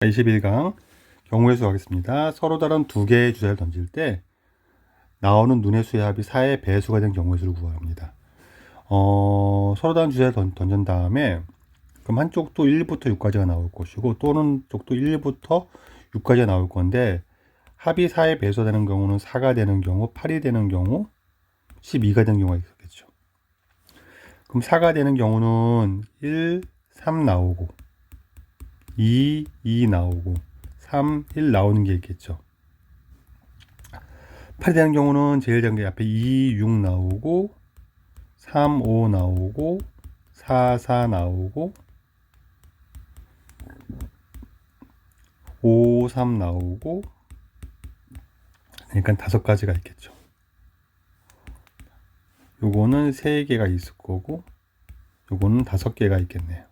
21강 경우의 수 하겠습니다. 서로 다른 두 개의 주사를 던질 때 나오는 눈의 수의 합이 4의 배수가 된 경우의 수를 구합니다. 서로 다른 주사를 던진 다음에 그럼 한쪽도 1부터 6까지가 나올 것이고 또는 쪽도 1부터 6까지가 나올 건데 합이 4의 배수가 되는 경우는 4가 되는 경우, 8이 되는 경우, 12가 되는 경우가 있겠죠. 그럼 4가 되는 경우는 1, 3 나오고 2, 2 나오고 3, 1 나오는 게 있겠죠. 8이 되는 경우는 제일 작은 게 앞에 2, 6 나오고 3, 5 나오고 4, 4 나오고 5, 3 나오고 그러니까 5가지가 있겠죠. 요거는 3개가 있을 거고 요거는 5개가 있겠네요.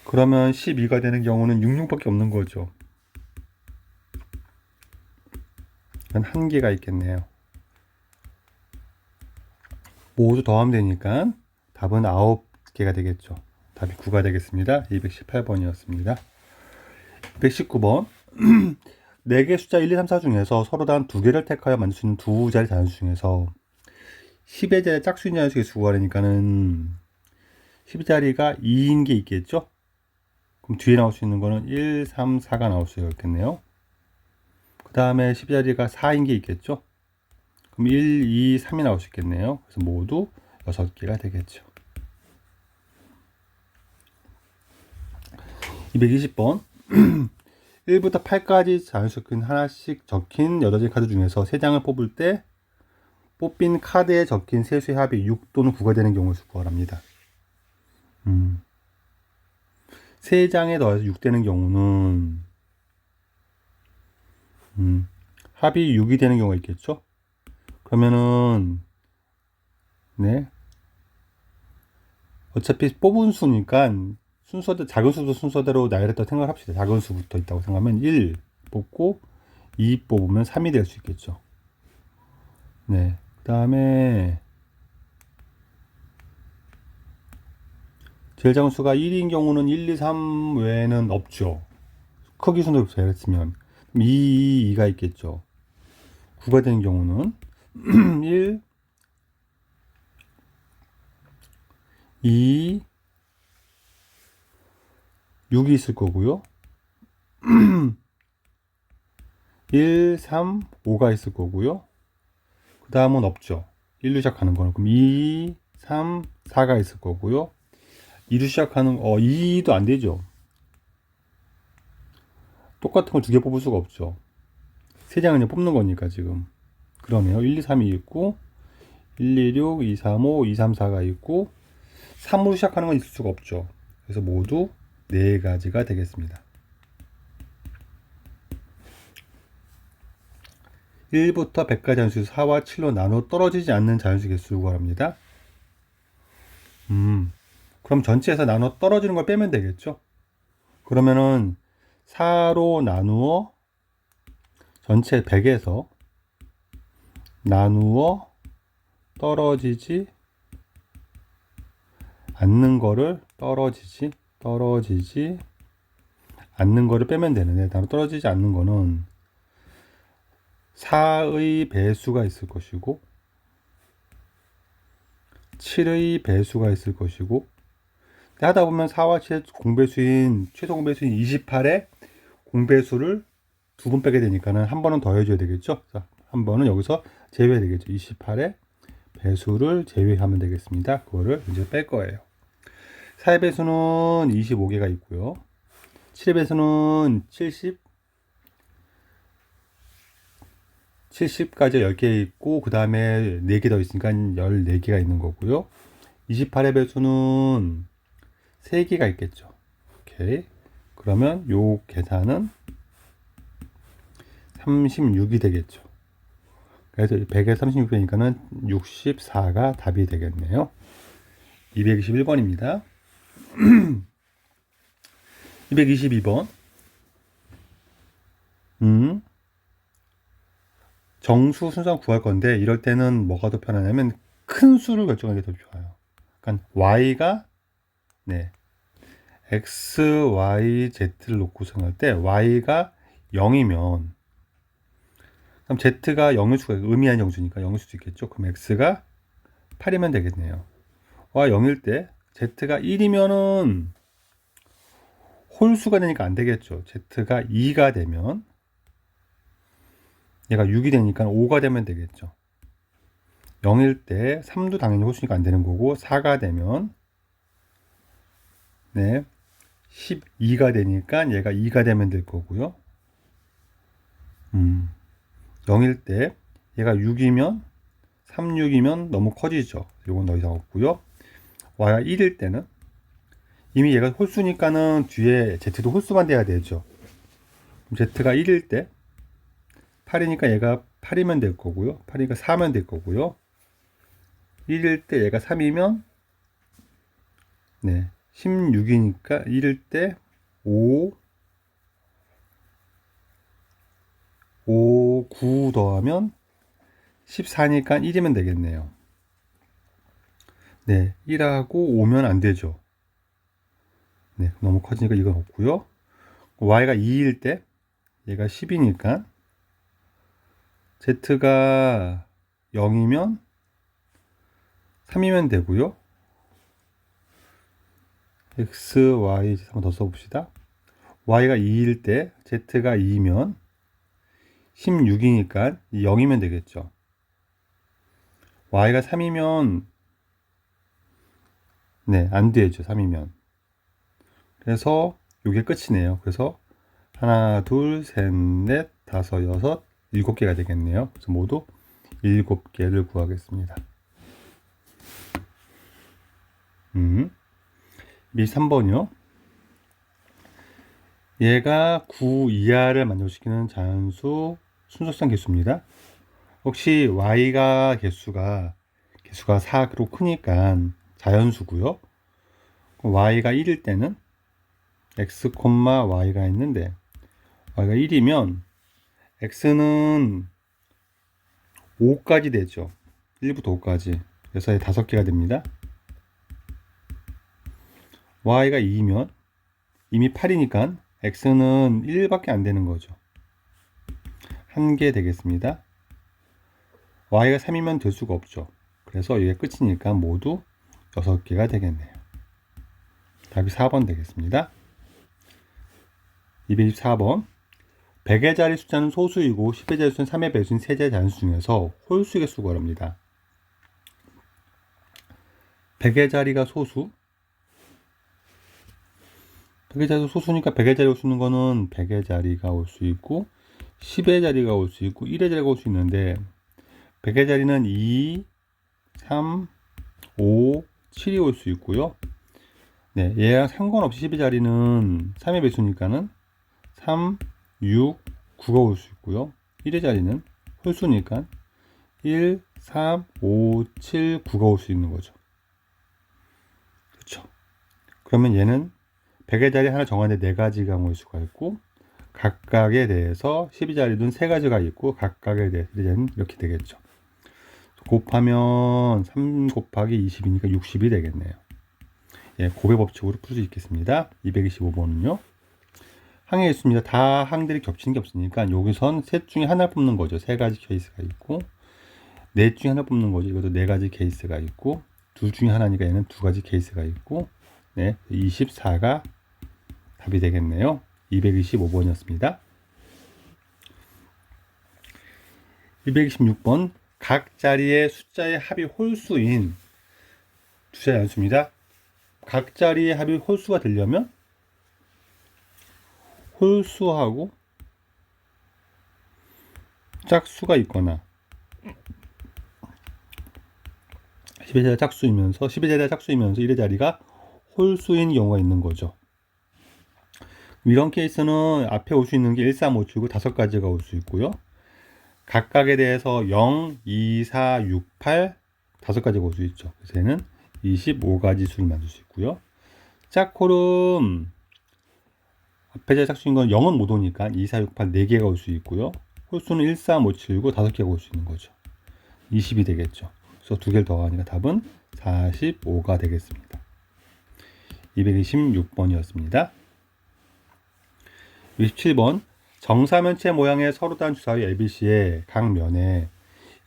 그러면 12가 되는 경우는 66밖에 없는 거죠. 한 1개가 있겠네요. 모두 더하면 되니까 답은 9개가 되겠죠. 답이 9가 되겠습니다. 218번이었습니다. 119번 4개 숫자 1, 2, 3, 4 중에서 서로 다른 2개를 택하여 만들 수 있는 두 자리 단수 중에서 10의 자리 짝수인 자리수의 수 구하려니까는 10의 자리가 2인 게 있겠죠? 그럼 뒤에 나올 수 있는 거는 1, 3, 4가 나올 수 있겠네요. 그 다음에 10의 자리가 4인 게 있겠죠? 그럼 1, 2, 3이 나올 수 있겠네요. 그래서 모두 6개가 되겠죠. 220번 1부터 8까지 자연수는 하나씩 적힌 8개 카드 중에서 3장을 뽑을 때 뽑힌 카드에 적힌 세수의 합이 6 또는 9가 되는 경우를 구하랍니다. 3장에 더해서 6 되는 경우는 합이 6이 되는 경우가 있겠죠? 그러면은 네 어차피 뽑은 수니까 순서대로 작은 수도 순서대로 나열했다고 생각합시다. 작은 수부터 있다고 생각하면 1 뽑고 2 뽑으면 3이 될 수 있겠죠. 네. 그 다음에 제일 작은 수가 1인 경우는 1, 2, 3 외에는 없죠. 크기 순으로 재했으면 2, 2가 있겠죠. 9가 되는 경우는 1, 2, 6이 있을 거고요. 1, 3, 5가 있을 거고요. 그 다음은 없죠. 1로 시작하는 거는. 그럼 2, 3, 4가 있을 거고요. 2로 시작하는, 2도 안 되죠. 똑같은 걸 2개 뽑을 수가 없죠. 3장을 그냥 뽑는 거니까 지금. 그러네요. 1, 2, 3이 있고, 1, 2, 6, 2, 3, 5, 2, 3, 4가 있고, 3으로 시작하는 건 있을 수가 없죠. 그래서 모두 4가지가 되겠습니다. 1부터 100까지 자연수 4와 7로 나눠 떨어지지 않는 자연수 개수를 구합니다. 그럼 전체에서 나눠 떨어지는 걸 빼면 되겠죠? 그러면은 4로 나누어 전체 100에서 나누어 떨어지지 않는 거를 떨어지지 않는 거를 빼면 되는데 나눠 떨어지지 않는 거는 4의 배수가 있을 것이고 7의 배수가 있을 것이고 하다 보면 4와 7의 공배수인 최소 공배수인 28의 공배수를 2번 빼게 되니까는 한 번은 더 해줘야 되겠죠. 한 번은 여기서 제외해야 되겠죠. 28의 배수를 제외하면 되겠습니다. 그거를 이제 뺄 거예요. 4의 배수는 25개가 있고요. 7의 배수는 70까지 10개 있고 그 다음에 4개 더 있으니까 14개가 있는 거고요. 28의 배수는 3개가 있겠죠. 오케이. 그러면 요 계산은 36이 되겠죠. 그래서 100에 36이니까는 64가 답이 되겠네요. 221번입니다. 222번. 정수 순서 구할 건데 이럴 때는 뭐가 더 편하냐면 큰 수를 결정하는 게 더 좋아요. 그러니까 y가 네 x, y, z를 놓고 생각할 때 y가 0이면 그럼 z가 0일 수가 의미한 정수니까 0일 수도 있겠죠. 그럼 x가 8이면 되겠네요. y 0일 때 z가 1이면은 홀수가 되니까 안 되겠죠. z가 2가 되면 얘가 6이 되니까 5가 되면 되겠죠. 0일 때 3도 당연히 홀수니까 안 되는 거고 4가 되면 네 12가 되니까 얘가 2가 되면 될 거고요. 0일 때 얘가 6이면 3, 6이면 너무 커지죠. 이건 더 이상 없고요. y가 1일 때는 이미 얘가 홀수니까는 뒤에 z도 홀수만 돼야 되죠. z가 1일 때 8이니까 얘가 8이면 될 거고요. 8이니까 4면 될 거고요. 1일 때 얘가 3이면 네 16이니까 1일 때 5, 9 더하면 14니까 1이면 되겠네요. 네, 1하고 5면 안 되죠. 네, 너무 커지니까 이건 없고요. y가 2일 때 얘가 10이니까 z가 0이면 3이면 되고요. x, y 한번 더 써봅시다. y가 2일 때 z가 2면 16이니까 0이면 되겠죠. y가 3이면 네, 안 되죠. 3이면. 그래서 이게 끝이네요. 그래서 하나, 둘, 셋, 넷, 다섯, 여섯, 7개가 되겠네요. 그래서 모두 7개를 구하겠습니다. 3번이요. 얘가 9 이하를 만족시키는 자연수 순서상 개수입니다. 혹시 y가 개수가 4로 크니까 자연수고요. y가 1일 때는 x, y가 있는데 y가 1이면 x는 5까지 되죠. 1부터 5까지. 그래서 5개가 됩니다. y가 2면 이미 8이니까 x는 1밖에 안 되는 거죠. 1개 되겠습니다. y가 3이면 될 수가 없죠. 그래서 이게 끝이니까 모두 6개가 되겠네요. 답이 4번 되겠습니다. 224번 100의 자리 숫자는 소수이고 10의 자리 숫자는 3의 배수인 세자의 자연수 중에서 홀수 개수 구하랍니다. 100의 자리가 소수 100의 자리가 소수니까 100의 자리가 쓰는 거는 100의 자리가 올 수 있고 10의 자리가 올 수 있고 1의 자리가 올 수 있는데 100의 자리는 2, 3, 5, 7이 올 수 있고요. 네, 얘랑 상관없이 10의 자리는 3의 배수니까는 3, 6, 9가 올 수 있고요. 1의 자리는 홀수니까 1, 3, 5, 7, 9가 올 수 있는 거죠. 그렇죠. 그러면 얘는 100의 자리 하나 정하는데 4가지가 모일 수가 있고 각각에 대해서 12자리는 3가지가 있고 각각에 대해서는 이렇게 되겠죠. 곱하면 3 곱하기 20이니까 60이 되겠네요. 예, 곱의 법칙으로 풀 수 있겠습니다. 225번은요. 항에 있습니다. 다 항들이 겹치는 게 없으니까 여기선 셋 중에 하나를 뽑는 거죠. 3가지 케이스가 있고 넷 중에 하나 뽑는 거죠. 이것도 4가지 케이스가 있고 둘 중에 하나니까 얘는 2가지 케이스가 있고 네, 24가 답이 되겠네요. 225번이었습니다. 226번 각 자리의 숫자의 합이 홀수인 주자의 연수입니다. 각 자리의 합이 홀수가 되려면 홀수하고 짝수가 있거나 10의 자리가 짝수이면서 10의 자리가 짝수이면서 1의 자리가 홀수인 경우가 있는 거죠. 이런 케이스는 앞에 올 수 있는 게 1, 3, 5, 7, 9 5가지가 올 수 있고요. 각각에 대해서 0, 2, 4, 6, 8 5가지가 올 수 있죠. 그래서 얘는 25가지 수를 만들 수 있고요. 짝콜은 앞에 제 짝수인 건 0은 못 오니까 2, 4, 6, 8 4개가 올 수 있고요. 홀수는 1, 3, 5, 7, 9 5개가 올 수 있는 거죠. 20이 되겠죠. 그래서 2개를 더하니까 답은 45가 되겠습니다. 226번이었습니다. 27번 정사면체 모양의 서로 다른 주사위 ABC의 각 면에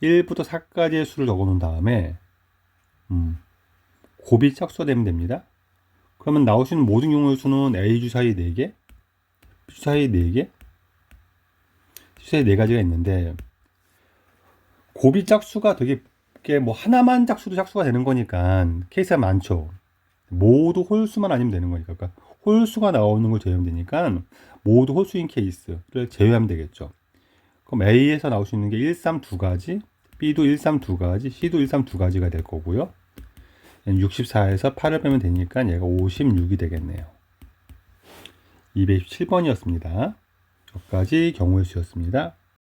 1부터 4까지의 수를 적어놓은 다음에 곱이 짝수가 되면 됩니다. 그러면 나올 수 있는 모든 경우의 수는 A 주사위 4개, B 주사위 4개, C 주사위 4가지가 있는데 곱이 짝수가 되게 뭐 하나만 짝수도 짝수가 되는 거니까 케이스가 많죠. 모두 홀수만 아니면 되는 거니까. 그러니까 홀수가 나오는 걸 제외하면 되니까 모두 홀수인 케이스를 제외하면 되겠죠. 그럼 A에서 나올 수 있는 게 1, 3 두 가지, B도 1, 3 두 가지, C도 1, 3 두 가지가 될 거고요. 64에서 8을 빼면 되니까 얘가 56이 되겠네요. 227번이었습니다. 여기까지 경우의 수였습니다.